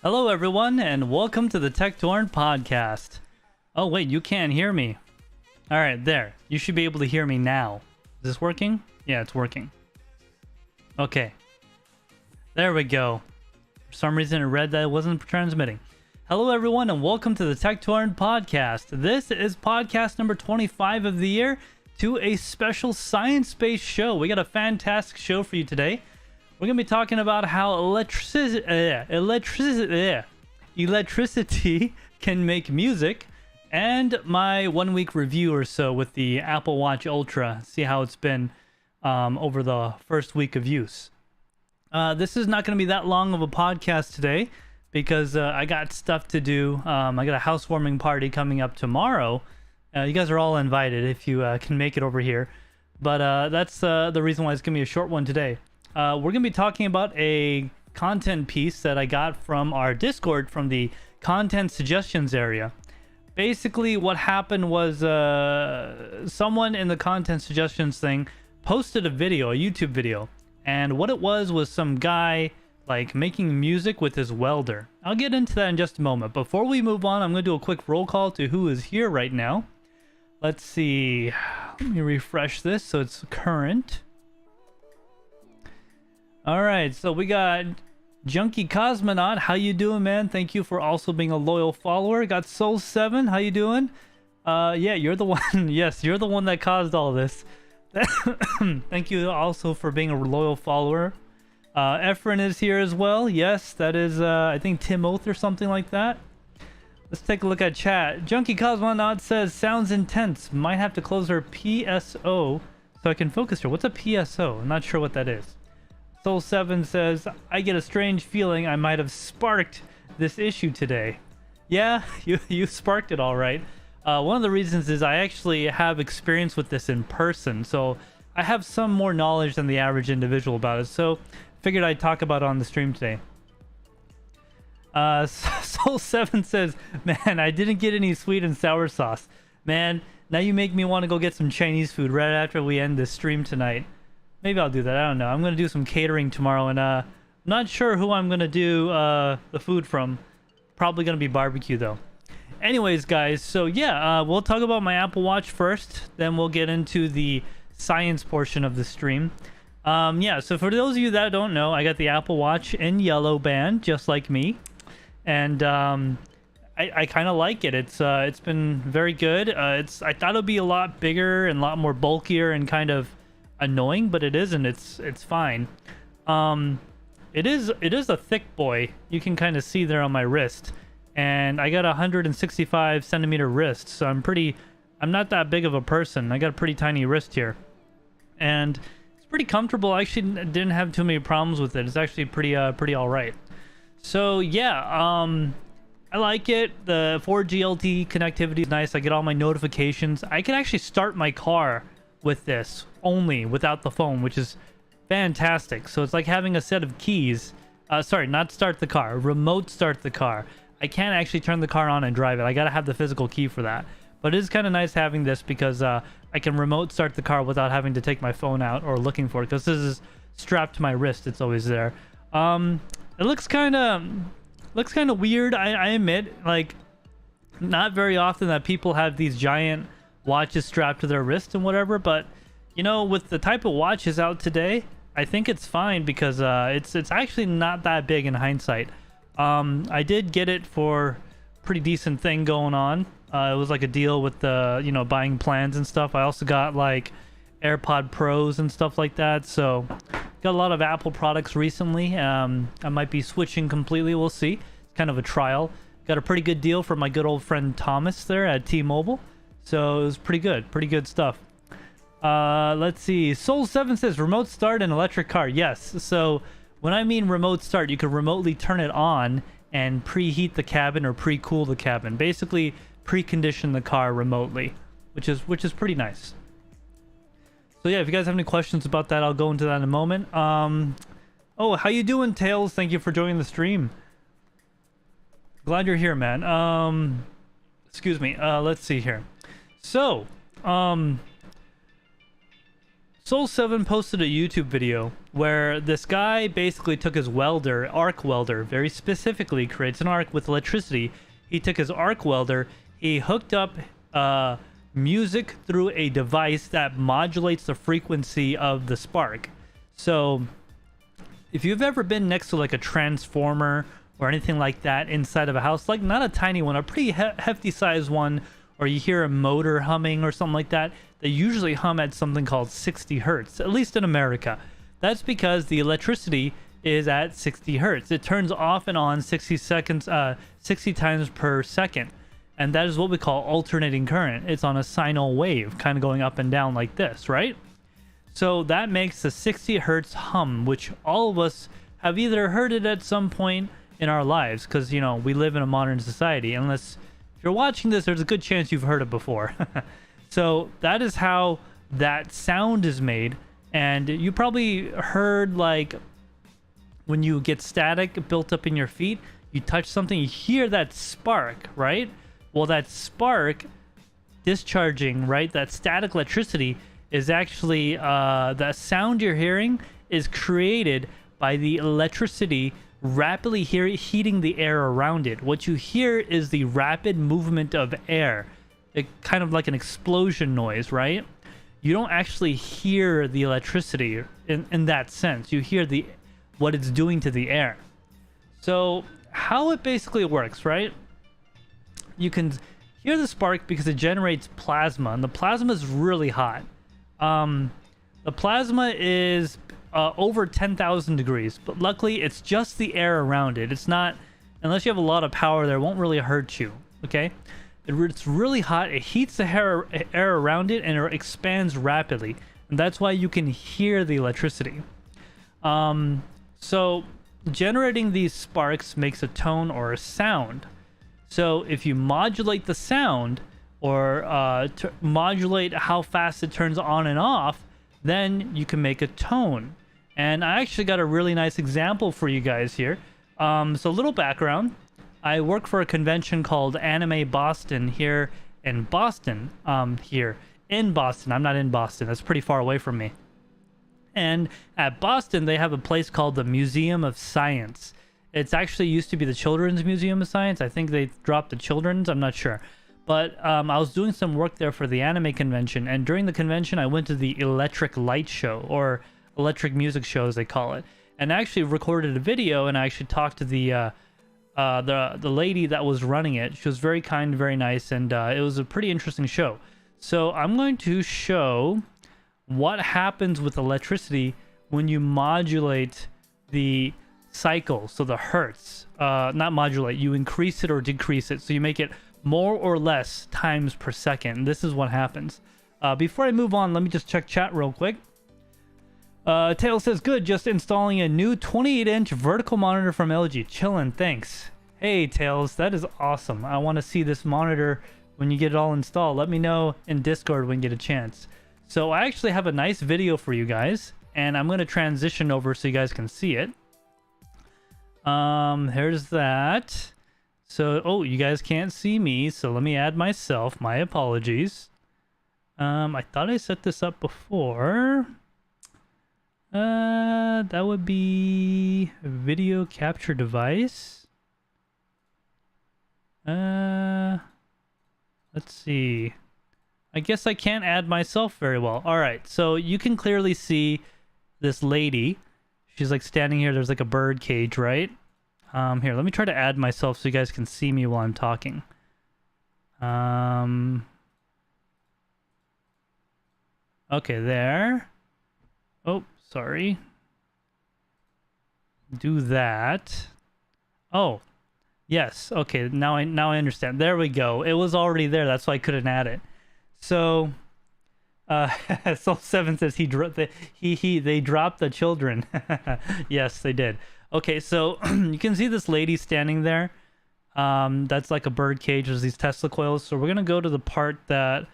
Hello everyone, and welcome to the Tek Torrent Podcast. Oh wait, you can't hear me. Alright, there. You should be able to hear me now. Is this working? Yeah, it's working. Okay. There we go. For some reason it read that it wasn't transmitting. Hello everyone, and welcome to the Tek Torrent Podcast. This is podcast number 25 of the year to a special science-based show. We got a fantastic show for you today. We're going to be talking about how electricity can make music, and my 1 week review or so with the Apple Watch Ultra. See how it's been over the first week of use. This is not going to be that long of a podcast today because I got stuff to do. I got a housewarming party coming up tomorrow. You guys are all invited if you can make it over here. But that's the reason why it's going to be a short one today. We're going to be talking about a content piece that I got from our Discord from the content suggestions area. Basically, what happened was someone in the content suggestions thing posted a video, a YouTube video. And what it was some guy like making music with his welder. I'll get into that in just a moment. Before we move on, I'm going to do a quick roll call to who is here right now. Let's see. Let me refresh this so it's current. All right, so we got Junkie Cosmonaut. How you doing, man? Thank you for also being a loyal follower. Got Soul7. How you doing? Yeah, you're the one. Yes, you're the one that caused all this. Thank you also for being a loyal follower. Efren is here as well. Yes, that is, I think, Tim Oath or something like that. Let's take a look at chat. Junkie Cosmonaut says, sounds intense. Might have to close our PSO so I can focus here. What's a PSO? I'm not sure what that is. Soul7 says, I get a strange feeling I might have sparked this issue today. Yeah, you sparked it all right. One of the reasons is I actually have experience with this in person, so I have some more knowledge than the average individual about it. So figured I'd talk about it on the stream today. Soul7 says, man, I didn't get any sweet and sour sauce. Man, now you make me want to go get some Chinese food right after we end this stream tonight. Maybe I'll do that. I don't know. I'm going to do some catering tomorrow, and I'm not sure who I'm going to do the food from. Probably going to be barbecue, though. Anyways, guys, so yeah, we'll talk about my Apple Watch first. Then we'll get into the science portion of the stream. Yeah, so for those of you that don't know, I got the Apple Watch in yellow band, just like me. And I kind of like it. It's been very good. I thought it would be a lot bigger and a lot more bulkier and kind of annoying, but it isn't. It's fine. It is a thick boy. You can kind of see there on my wrist, and I got a 165 centimeter wrist, so I'm not that big of a person. I got a pretty tiny wrist here, and it's pretty comfortable. I actually didn't have too many problems with it. It's actually pretty all right. So yeah, I like it. The 4G LTE connectivity is nice. I get all my notifications. I can actually start my car with this only without the phone, which is fantastic. So it's like having a set of keys. Sorry, not start the car. Remote start the car. I can't actually turn the car on and drive it. I gotta have the physical key for that. But it is kind of nice having this because I can remote start the car without having to take my phone out or looking for it, because this is strapped to my wrist. It's always there. It looks kind of weird. I admit, like, not very often that people have these giant watches strapped to their wrist and whatever. But you know, with the type of watches out today, I think it's fine because it's actually not that big in hindsight. I did get it for a pretty decent thing going on. It was like a deal with the, you know, buying plans and stuff. I also got like AirPod Pros and stuff like that. So got a lot of Apple products recently. I might be switching completely. We'll see. It's kind of a trial. Got a pretty good deal from my good old friend Thomas there at T-Mobile. So it was pretty good stuff. Let's see. Soul7 says remote start an electric car. Yes. So when I mean remote start, you can remotely turn it on and preheat the cabin or pre-cool the cabin. Basically precondition the car remotely, which is pretty nice. So yeah, if you guys have any questions about that, I'll go into that in a moment. Oh, how you doing, Tails? Thank you for joining the stream. Glad you're here, man. Excuse me. Let's see here. So, Soul7 posted a YouTube video where this guy basically took his welder, arc welder, very specifically creates an arc with electricity. He took his arc welder, he hooked up music through a device that modulates the frequency of the spark. So if you've ever been next to like a transformer or anything like that inside of a house, like not a tiny one, a pretty hefty sized one, or you hear a motor humming or something like that, they usually hum at something called 60 hertz, at least in America. That's because the electricity is at 60 hertz. It turns off and on 60 times per second. And that is what we call alternating current. It's on a sine wave, kind of going up and down like this, right? So that makes the 60 hertz hum, which all of us have either heard it at some point in our lives, because, you know, we live in a modern society. Unless if you're watching this, there's a good chance you've heard it before. So that is how that sound is made. And you probably heard, like, when you get static built up in your feet, you touch something, you hear that spark, right? Well, that spark discharging, right, that static electricity is actually, the sound you're hearing is created by the electricity rapidly heating the air around it. What you hear is the rapid movement of air. It kind of like an explosion noise, right? You don't actually hear the electricity in that sense. You hear what it's doing to the air. So how it basically works, right? You can hear the spark because it generates plasma, and the plasma is really hot. The plasma is over 10,000 degrees, but luckily it's just the air around it. It's not, unless you have a lot of power there, it won't really hurt you, okay? It's really hot. It heats the air around it, and it expands rapidly, and that's why you can hear the electricity. So generating these sparks makes a tone or a sound. So if you modulate the sound, or modulate how fast it turns on and off, then you can make a tone. And I actually got a really nice example for you guys here. So a little background. I work for a convention called Anime Boston here in Boston. I'm not in Boston. That's pretty far away from me. And at Boston, they have a place called the Museum of Science. It's actually used to be the Children's Museum of Science. I think they dropped the Children's. I'm not sure. But I was doing some work there for the anime convention. And during the convention, I went to the Electric Light Show, or Electric Music Show, as they call it. And I actually recorded a video, and I actually talked to the lady that was running it. She was very kind, very nice, and it was a pretty interesting show. So I'm going to show what happens with electricity when you modulate the cycle, so the hertz. Not modulate, you increase it or decrease it, so you make it more or less times per second. This is what happens. Before I move on, let me just check chat real quick. Tail says, good, just installing a new 28-inch vertical monitor from LG. Chillin', thanks. Hey, Tails, that is awesome. I want to see this monitor when you get it all installed. Let me know in Discord when you get a chance. So I actually have a nice video for you guys, and I'm going to transition over so you guys can see it. Here's that. So, oh, you guys can't see me, so let me add myself. My apologies. I thought I set this up before. That would be a video capture device. Let's see. I guess I can't add myself very well. All right, so you can clearly see this lady. She's like standing here. There's like a bird cage, right? Here, let me try to add myself so you guys can see me while I'm talking. Okay, there. Oh, sorry. Do that. Oh, yes. Okay, now I understand. There we go. It was already there. That's why I couldn't add it. So, Soul 7 says they dropped the children. Yes, they did. Okay, so you can see this lady standing there. That's like a bird cage. There's these Tesla coils. So we're gonna go to the part that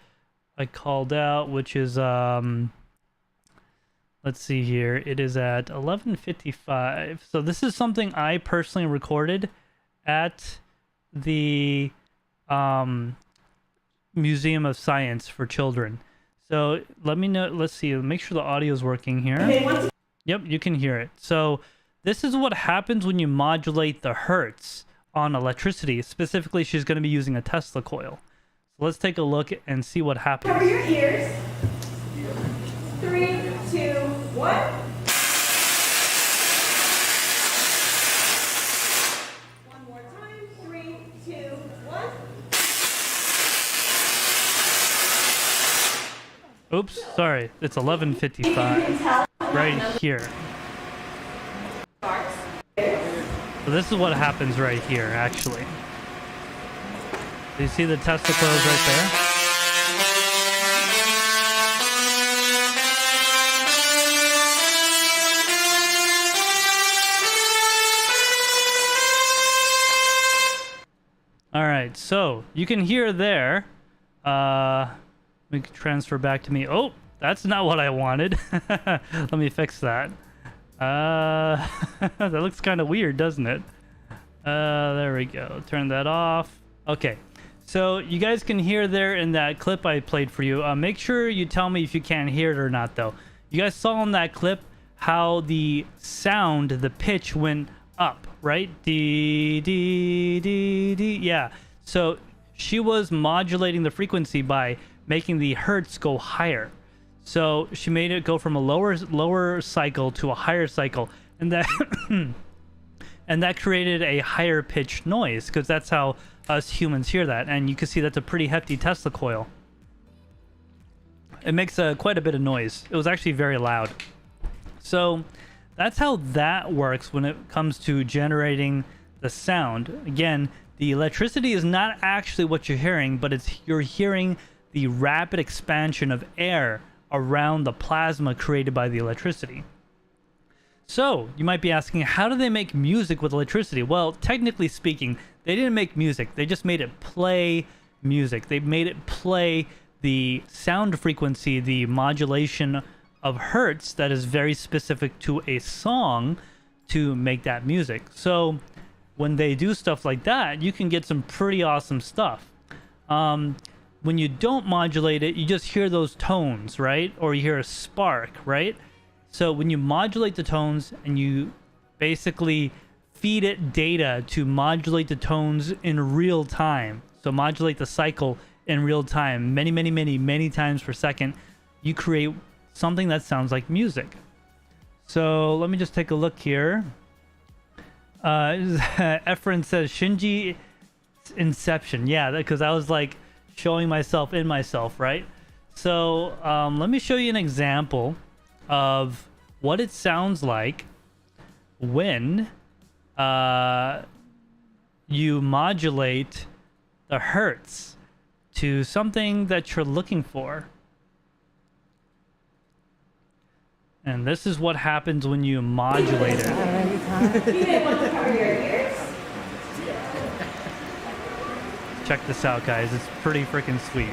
I called out, which is let's see here. It is at 11:55. So this is something I personally recorded at the Museum of Science for Children. So let me know. Let's see. Make sure the audio is working here. Yep, you can hear it. So this is what happens when you modulate the hertz on electricity. Specifically, she's going to be using a Tesla coil. So let's take a look and see what happens. Cover your ears. 3, 2, 1. One more time. 3, 2, 1. Oops, sorry. It's 11:55 right here. So this is what happens right here, actually. Do you see the Tesla coils right there? All right, so you can hear there. Let me transfer back to me. Oh, that's not what I wanted. Let me fix that. That looks kind of weird, doesn't it? There we go. Turn that off. Okay. So you guys can hear there in that clip I played for you. Make sure you tell me if you can't hear it or not, though. You guys saw in that clip how the sound, the pitch went up, right? D, D, D, D. Yeah. So she was modulating the frequency by making the hertz go higher. So she made it go from a lower cycle to a higher cycle, and that and that created a higher pitched noise, because that's how us humans hear that. And you can see that's a pretty hefty Tesla coil. It makes quite a bit of noise. It was actually very loud. So that's how that works when it comes to generating the sound. Again, the electricity is not actually what you're hearing, but you're hearing the rapid expansion of air around the plasma created by the electricity. So you might be asking, how do they make music with electricity? Well, technically speaking, they didn't make music. They just made it play music. They made it play the sound frequency, the modulation of hertz that is very specific to a song to make that music. So when they do stuff like that, you can get some pretty awesome stuff. When you don't modulate it, you just hear those tones, right? Or you hear a spark, right? So when you modulate the tones and you basically feed it data to modulate the tones in real time, so modulate the cycle in real time, many times per second, you create something that sounds like music. So let me just take a look here. Efren says Shinji Inception. Yeah, because I was like showing myself in myself, right? So let me show you an example of what it sounds like when you modulate the hertz to something that you're looking for. And this is what happens when you modulate it. You may want to cover your ears. Check this out, guys. It's pretty freaking sweet.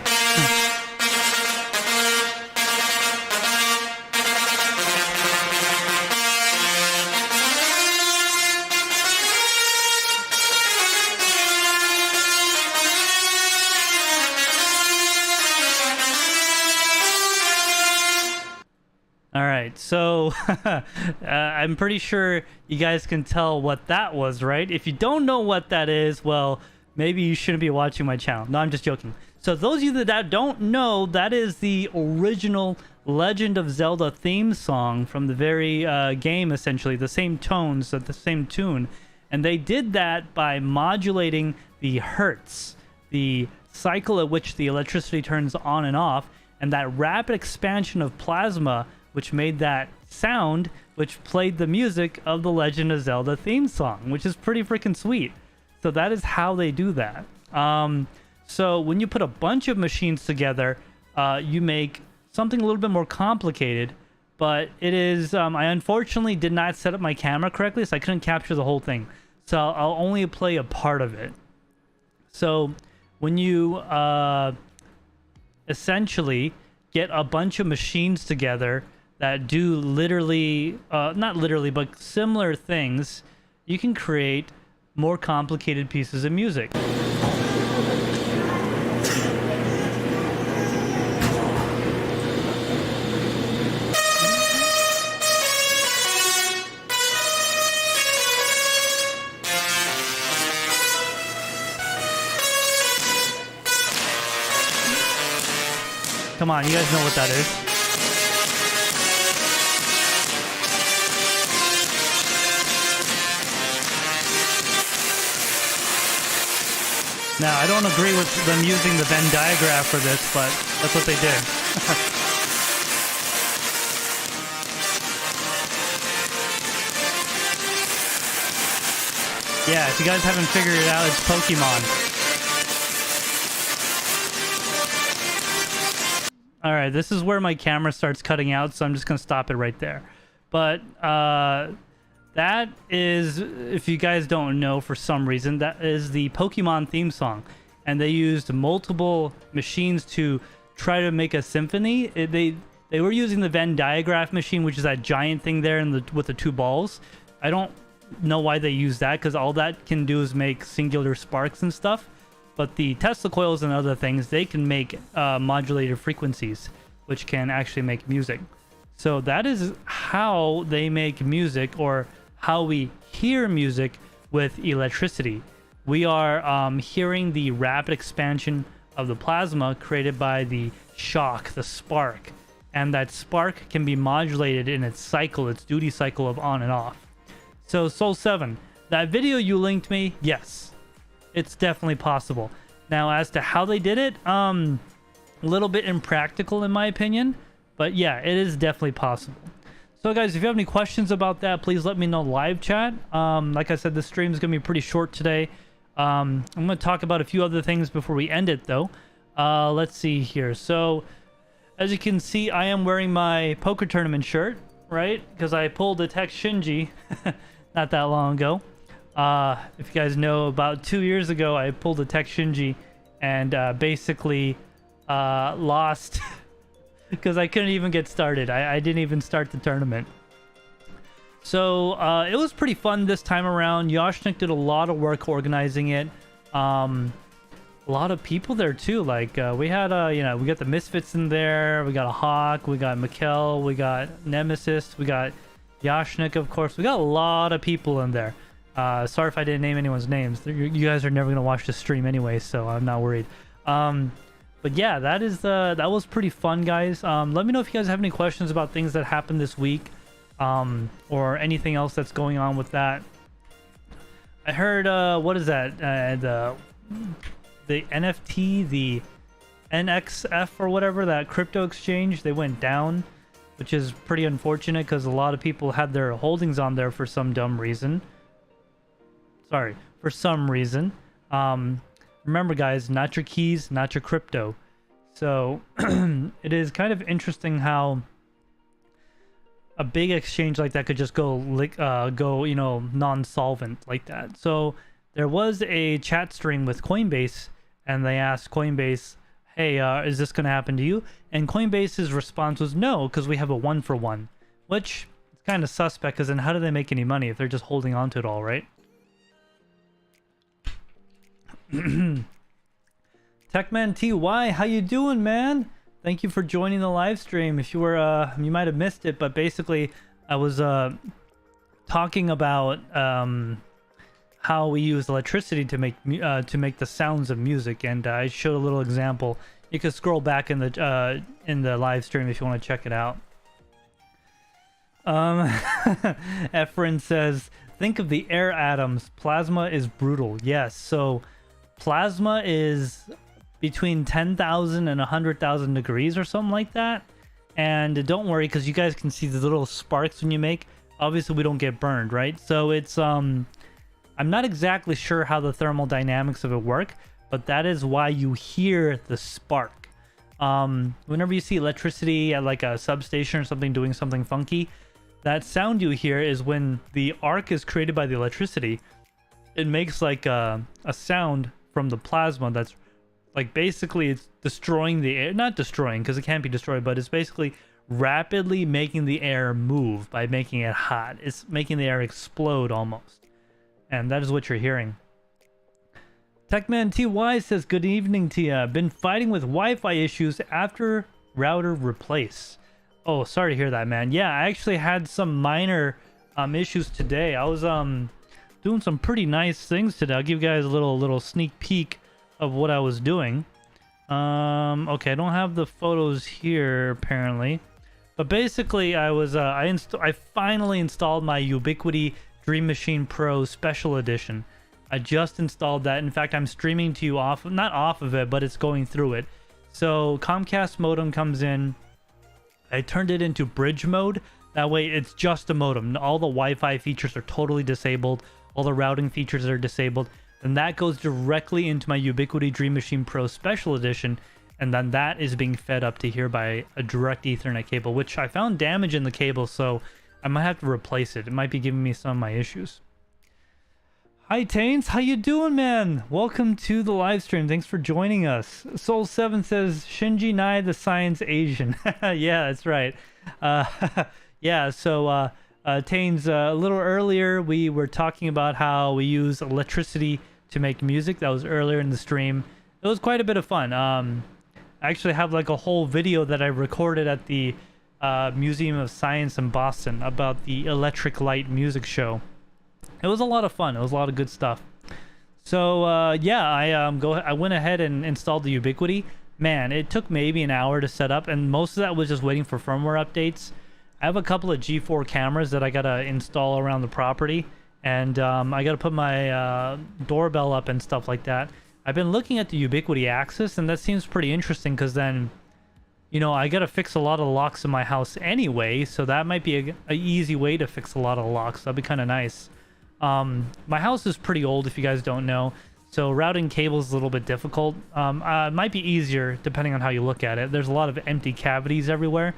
All right, so I'm pretty sure you guys can tell what that was, right? If you don't know what that is, well, maybe you shouldn't be watching my channel. No, I'm just joking. So those of you that don't know, that is the original Legend of Zelda theme song from the very game, essentially. The same tones, the same tune. And they did that by modulating the hertz, the cycle at which the electricity turns on and off, and that rapid expansion of plasma, which made that sound, which played the music of the Legend of Zelda theme song, which is pretty freaking sweet. So that is how they do that. So when you put a bunch of machines together, you make something a little bit more complicated, but it is, I unfortunately did not set up my camera correctly, so I couldn't capture the whole thing. So I'll only play a part of it. So when you essentially get a bunch of machines together that do literally, not literally, but similar things, you can create more complicated pieces of music. Come on, you guys know what that is. Now, I don't agree with them using the Venn diagram for this, but that's what they did. Yeah, if you guys haven't figured it out, it's Pokemon. Alright, this is where my camera starts cutting out, so I'm just going to stop it right there. But, that is, if you guys don't know for some reason, that is the Pokemon theme song. And they used multiple machines to try to make a symphony. They were using the Venn diagram machine, which is that giant thing there with the two balls. I don't know why they use that, because all that can do is make singular sparks and stuff. But the Tesla coils and other things, they can make modulated frequencies, which can actually make music. So that is how they make music, or how we hear music with electricity. We are hearing the rapid expansion of the plasma created by the shock, the spark. And that spark can be modulated in its cycle, its duty cycle of on and off. So Soul 7, that video you linked me, yes, it's definitely possible. Now, as to how they did it, a little bit impractical in my opinion, but yeah, it is definitely possible. So guys, if you have any questions about that, please let me know live chat. Like I said, this stream is going to be pretty short today. I'm going to talk about a few other things before we end it though. Let's see here. So as you can see, I am wearing my poker tournament shirt, right? Because I pulled a TekShinji not that long ago. If you guys know, about 2 years ago, I pulled a TekShinji and basically lost because I couldn't even get started. I didn't even start the tournament. So it was pretty fun this time around. Yoshnik did a lot of work organizing it. A lot of people there too. Like we had you know, we got the Misfits in there. We got a Hawk. We got Mikkel. We got Nemesis. We got Yoshnik, of course. We got a lot of people in there. Sorry if I didn't name anyone's names. You guys are never gonna watch the stream anyway, so I'm not worried. But yeah, that was pretty fun, guys. Let me know if you guys have any questions about things that happened this week, or anything else that's going on with that. I heard what is that? The NFT, the NXF or whatever, that crypto exchange, they went down, which is pretty unfortunate because a lot of people had their holdings on there for some dumb reason. Sorry, for some reason. Remember, guys, not your keys, not your crypto. So it is kind of interesting how a big exchange like that could just go you know, non-solvent like that. So there was a chat stream with Coinbase, and they asked Coinbase, hey, is this going to happen to you? And Coinbase's response was no, because we have a 1-for-1, which is kind of suspect, because then how do they make any money if they're just holding on to it all, right? Techman TY, how you doing, man? Thank you for joining the live stream. If you were you might have missed it, but basically I was talking about how we use electricity to make the sounds of music, and I showed a little example. You can scroll back in the live stream if you want to check it out. Efren says, think of the air atoms. Plasma is brutal. Yes, so plasma is between 10,000 and 100,000 degrees or something like that. And don't worry, because you guys can see the little sparks when you make. Obviously, we don't get burned, right? So it's I'm not exactly sure how the thermal dynamics of it work, but that is why you hear the spark. Whenever you see electricity at like a substation or something doing something funky, that sound you hear is when the arc is created by the electricity. It makes like a sound from the plasma that's like basically it's destroying the air. Not destroying, because it can't be destroyed, but it's basically rapidly making the air move by making it hot. It's making the air explode almost. And that is what you're hearing. Techman TY says, good evening to ya. Been fighting with Wi-Fi issues after router replace. Oh, sorry to hear that, man. Yeah, I actually had some minor issues today. I was doing some pretty nice things today. I'll give you guys a little sneak peek of what I was doing. Okay, I don't have the photos here apparently, but basically I was I finally installed my Ubiquiti Dream Machine Pro Special Edition. I just installed that. In fact, I'm streaming to you not off of it, but it's going through it. So Comcast modem comes in. I turned it into bridge mode. That way it's just a modem. All the Wi-Fi features are totally disabled. All the routing features are disabled. And that goes directly into my Ubiquiti Dream Machine Pro Special Edition. And then that is being fed up to here by a direct Ethernet cable, which I found damage in the cable, so I might have to replace it. It might be giving me some of my issues. Hi Tains, how you doing, man? Welcome to the live stream. Thanks for joining us. Soul7 says, Shinji Nai the Science Asian. Yeah, that's right. Yeah, so Tains, a little earlier we were talking about how we use electricity to make music. That was earlier in the stream. It was quite a bit of fun. I actually have like a whole video that I recorded at the Museum of Science in Boston about the Electric Light music show. It was a lot of fun. It was a lot of good stuff. So yeah, I went ahead and installed the Ubiquiti. Man, it took maybe an hour to set up, and most of that was just waiting for firmware updates. I have a couple of G4 cameras that I gotta install around the property, and I gotta put my doorbell up and stuff like that. I've been looking at the Ubiquiti Axis, and that seems pretty interesting because then, you know, I gotta fix a lot of locks in my house anyway, so that might be a easy way to fix a lot of locks. That'd be kind of nice. My house is pretty old, if you guys don't know, so routing cables is a little bit difficult. It might be easier depending on how you look at it. There's a lot of empty cavities everywhere,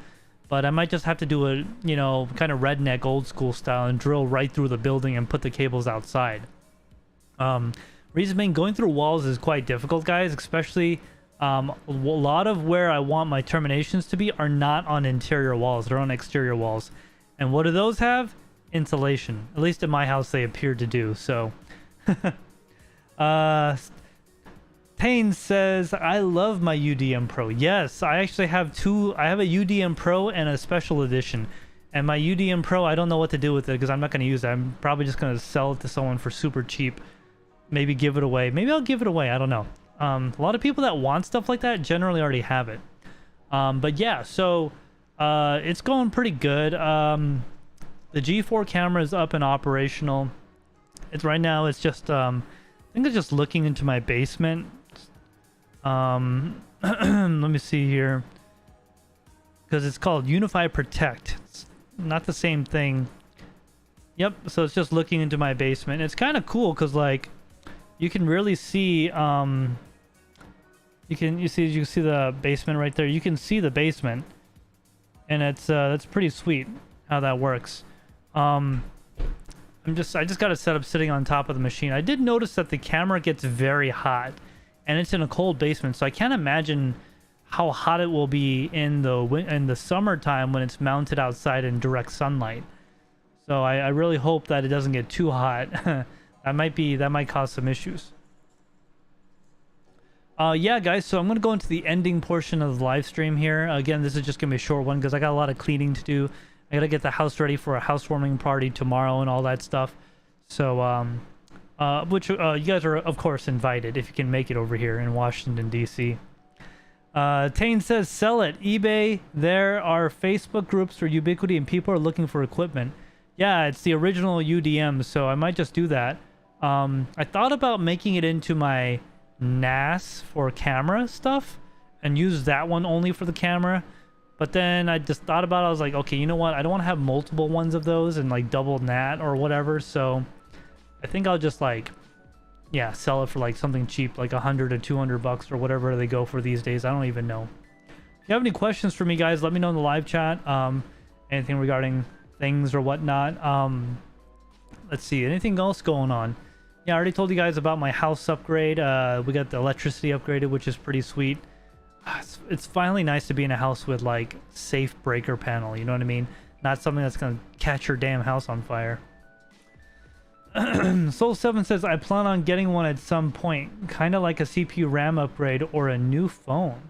but I might just have to do a, you know, kind of redneck old school style and drill right through the building and put the cables outside. Reason being, going through walls is quite difficult, guys, especially a lot of where I want my terminations to be are not on interior walls. They're on exterior walls. And what do those have? Insulation. At least in my house, they appear to do. So, Tane says, I love my UDM Pro. Yes, I actually have two. I have a UDM Pro and a special edition. And my UDM Pro, I don't know what to do with it because I'm not going to use it. I'm probably just going to sell it to someone for super cheap. Maybe give it away. Maybe I'll give it away. I don't know. A lot of people that want stuff like that generally already have it. But yeah, so it's going pretty good. The G4 camera is up and operational. It's right now. It's just I think it's just looking into my basement. Let me see here, because it's called Unify Protect. It's not the same thing. Yep. So it's just looking into my basement. It's kind of cool because like you can really see you can see the basement right there. You can see the basement, and it's that's pretty sweet how that works. I just got it set up sitting on top of the machine. I did notice that the camera gets very hot, and it's in a cold basement, so I can't imagine how hot it will be in the summertime when it's mounted outside in direct sunlight. So I really hope that it doesn't get too hot. that might cause some issues. Yeah, guys, so I'm going to go into the ending portion of the live stream here. Again, this is just going to be a short one because I got a lot of cleaning to do. I got to get the house ready for a housewarming party tomorrow and all that stuff. So, which you guys are, of course, invited if you can make it over here in Washington, D.C. Tane says, sell it. eBay, there are Facebook groups for Ubiquiti and people are looking for equipment. Yeah, it's the original UDM, so I might just do that. I thought about making it into my NAS for camera stuff and use that one only for the camera, but then I just thought about it. I was like, okay, you know what, I don't want to have multiple ones of those and like double NAT or whatever, so I think I'll just like, yeah, sell it for like something cheap, like $100 to $200 or whatever they go for these days. I don't even know. If you have any questions for me, guys, let me know in the live chat. Anything regarding things or whatnot. Let's see, anything else going on? Yeah, I already told you guys about my house upgrade. We got the electricity upgraded, which is pretty sweet. It's finally nice to be in a house with like safe breaker panel, you know what I mean? Not something that's gonna catch your damn house on fire. Soul7 says, I plan on getting one at some point, kind of like a CPU RAM upgrade or a new phone.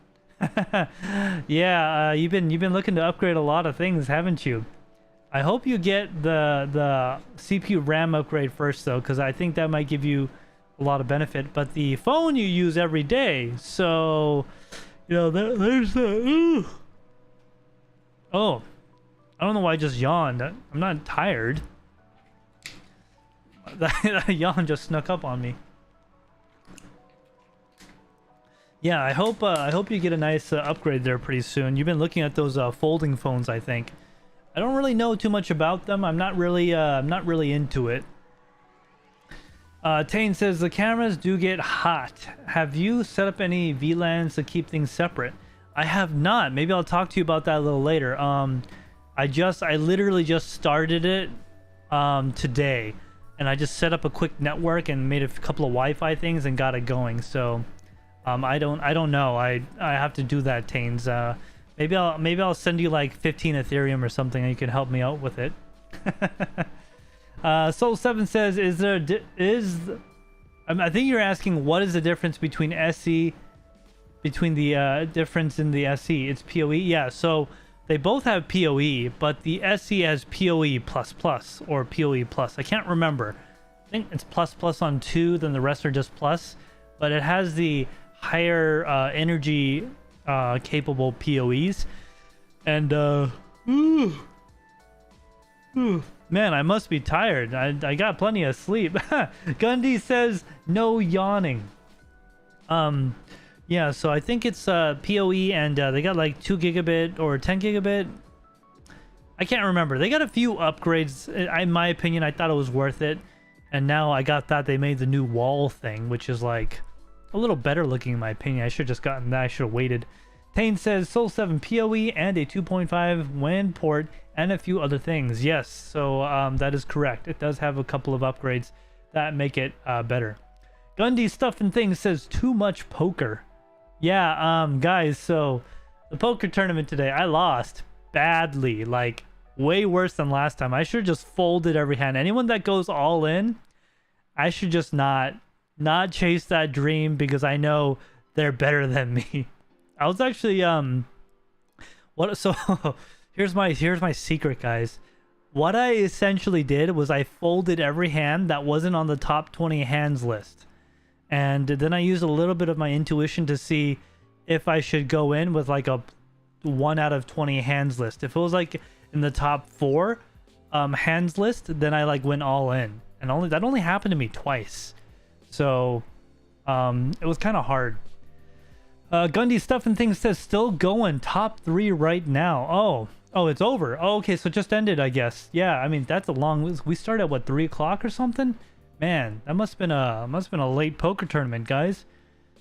Yeah, you've been looking to upgrade a lot of things, haven't you? I hope you get the CPU RAM upgrade first, though, because I think that might give you a lot of benefit. But the phone you use every day, so you know there's the. Oh, I don't know why I just yawned. I'm not tired. That yawn just snuck up on me. Yeah, I hope you get a nice upgrade there pretty soon. You've been looking at those folding phones, I think. I don't really know too much about them. I'm not really into it. Tane says the cameras do get hot. Have you set up any VLANs to keep things separate? I have not. Maybe I'll talk to you about that a little later. I literally just started it today, and I just set up a quick network and made a couple of Wi-Fi things and got it going. So I don't know. I have to do that, Tanes. Maybe I'll send you like 15 Ethereum or something, and you can help me out with it. Soul7 says, I think you're asking what is the difference between SE, between the difference in the SE. It's PoE. Yeah, so they both have PoE, but the SE has PoE++ or PoE+. I can't remember. I think it's plus on 2, then the rest are just plus, but it has the higher energy capable PoEs. And man, I must be tired. I got plenty of sleep. Gundy says no yawning. Yeah, so I think it's PoE, and they got like 2 gigabit or 10 gigabit. I can't remember. They got a few upgrades. In my opinion, I thought it was worth it, and now I got that they made the new wall thing, which is like a little better looking in my opinion. I should have just gotten that. I should have waited. Tane says Soul7 PoE and a 2.5 WAN port and a few other things. Yes, so that is correct. It does have a couple of upgrades that make it better. Gundy Stuff and Things says too much poker. Yeah, guys, so the poker tournament today, I lost badly, like way worse than last time. I should have just folded every hand. Anyone that goes all in, I should just not chase that dream because I know they're better than me. I was actually so here's my secret, guys. What I essentially did was I folded every hand that wasn't on the top 20 hands list. And then I used a little bit of my intuition to see if I should go in with like a 1 out of 20 hands list. If it was like in the top 4 hands list, then I like went all in. And that only happened to me twice. So it was kind of hard. Gundy Stuff and Things says still going top 3 right now. Oh, it's over. Oh, okay, so it just ended, I guess. Yeah, I mean that's a long. We started at what, 3 o'clock or something? Man, that must have been a late poker tournament, guys.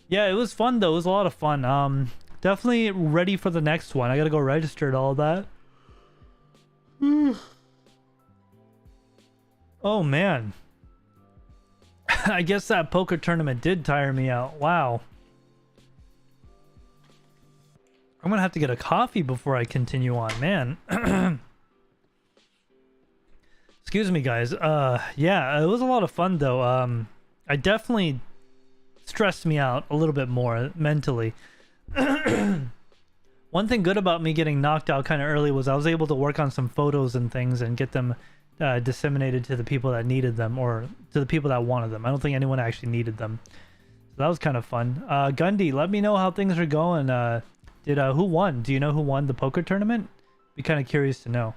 Yeah, it was fun though. It was a lot of fun. Definitely ready for the next one. I gotta go register and all that. Oh man. I guess that poker tournament did tire me out. Wow. I'm gonna have to get a coffee before I continue on, man. Excuse me, guys. Yeah, it was a lot of fun though. I definitely stressed me out a little bit more mentally. One thing good about me getting knocked out kind of early was I was able to work on some photos and things and get them disseminated to the people that needed them, or to the people that wanted them. I don't think anyone actually needed them. So that was kind of fun. Gundy, let me know how things are going. Who won? Do you know who won the poker tournament? Be kind of curious to know.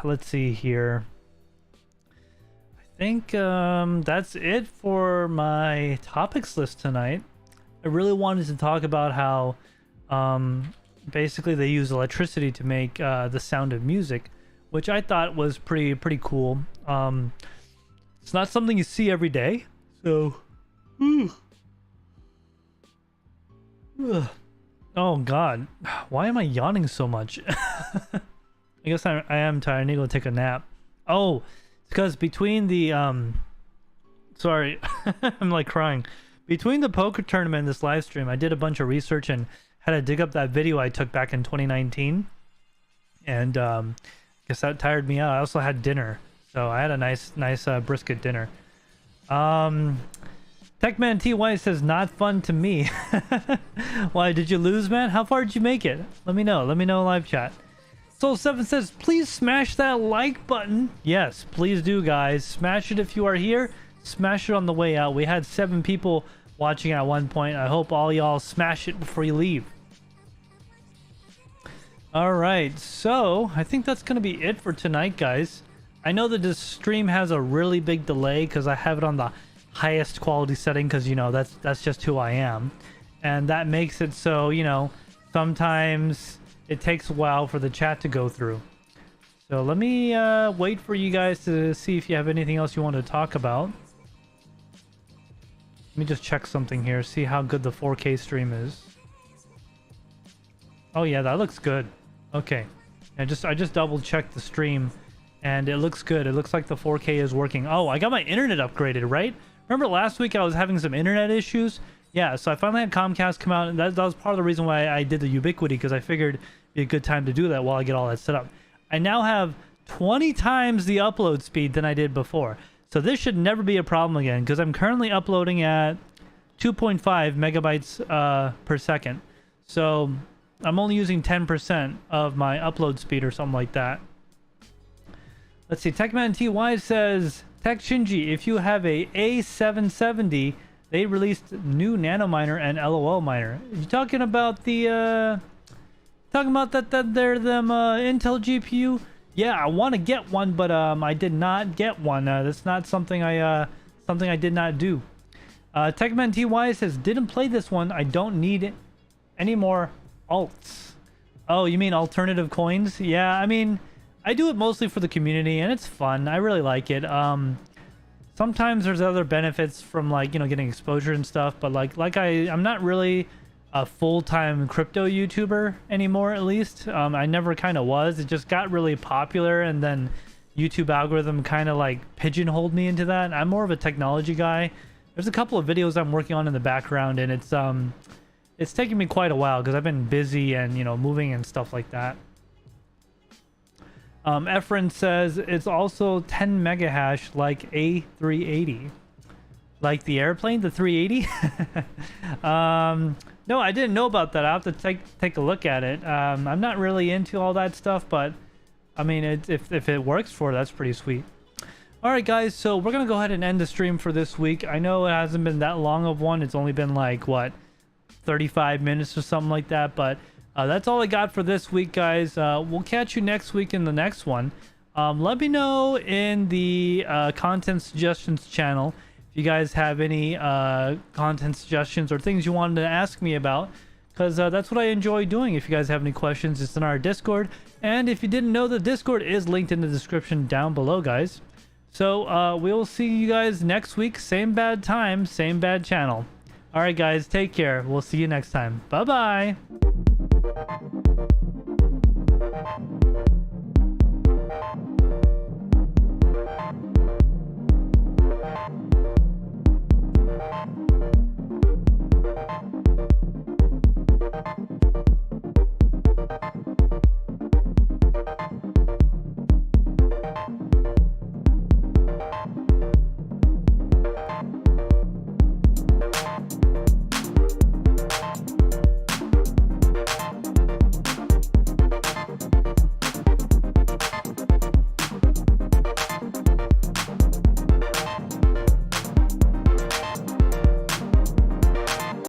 Let's see here. I think that's it for my topics list tonight. I really wanted to talk about how basically they use electricity to make the sound of music, which I thought was pretty cool. It's not something you see every day, so oh god, why am I yawning so much? I guess I am tired. I need to go take a nap. Oh, it's because between the sorry, I'm like crying. Between the poker tournament and this live stream, I did a bunch of research and had to dig up that video I took back in 2019. And I guess that tired me out. I also had dinner, so I had a nice brisket dinner. Techman TY says not fun to me. Why did you lose, man? How far did you make it? Let me know in live chat. Soul7 says please smash that like button. Yes, please do, guys. Smash it if you are here. Smash it on the way out. We had 7 people watching at one point. I hope all y'all smash it before you leave. All right, so I think that's gonna be it for tonight, guys. I know that this stream has a really big delay because I have it on the highest quality setting, because you know that's just who I am, and that makes it so, you know, sometimes it takes a while for the chat to go through. So let me wait for you guys to see if you have anything else you want to talk about. Let me just check something here, see how good the 4K stream is. Oh yeah, that looks good. Okay, I just double checked the stream and it looks good. It looks like the 4K is working. Oh, I got my internet upgraded, right? Remember last week I was having some internet issues? Yeah, so I finally had Comcast come out, and that was part of the reason why I did the Ubiquity, because I figured it'd be a good time to do that while I get all that set up. I now have 20 times the upload speed than I did before. So this should never be a problem again, because I'm currently uploading at 2.5 megabytes per second. So I'm only using 10% of my upload speed or something like that. Let's see, Techman TY says, TekShinji, if you have a A770, they released new nano miner and LOL miner. You talking about the Intel GPU? Yeah, I want to get one, but I did not get one. That's not something I did not do. Techman TY says, didn't play this one. I don't need any more alts. Oh, you mean alternative coins? Yeah, I mean, I do it mostly for the community, and it's fun. I really like it. Sometimes there's other benefits from, like, you know, getting exposure and stuff, but I'm not really a full-time crypto YouTuber anymore, at least. I never kind of was. It just got really popular, and then YouTube algorithm kind of like pigeonholed me into that. I'm more of a technology guy. There's a couple of videos I'm working on in the background, and it's taking me quite a while because I've been busy and, you know, moving and stuff like that. Efren says it's also 10 mega hash like A380. Like the airplane, the 380? No, I didn't know about that. I'll have to take a look at it. I'm not really into all that stuff, but I mean, if it works for it, that's pretty sweet. All right, guys, so we're going to go ahead and end the stream for this week. I know it hasn't been that long of one. It's only been like, what, 35 minutes or something like that, but that's all I got for this week, guys. We'll catch you next week in the next one. Let me know in the content suggestions channel if you guys have any content suggestions or things you wanted to ask me about, because that's what I enjoy doing. If you guys have any questions, it's in our Discord, and if you didn't know, the Discord is linked in the description down below, guys. So we'll see you guys next week. Same bad time, same bad channel. All right, guys, take care. We'll see you next time. Bye-bye.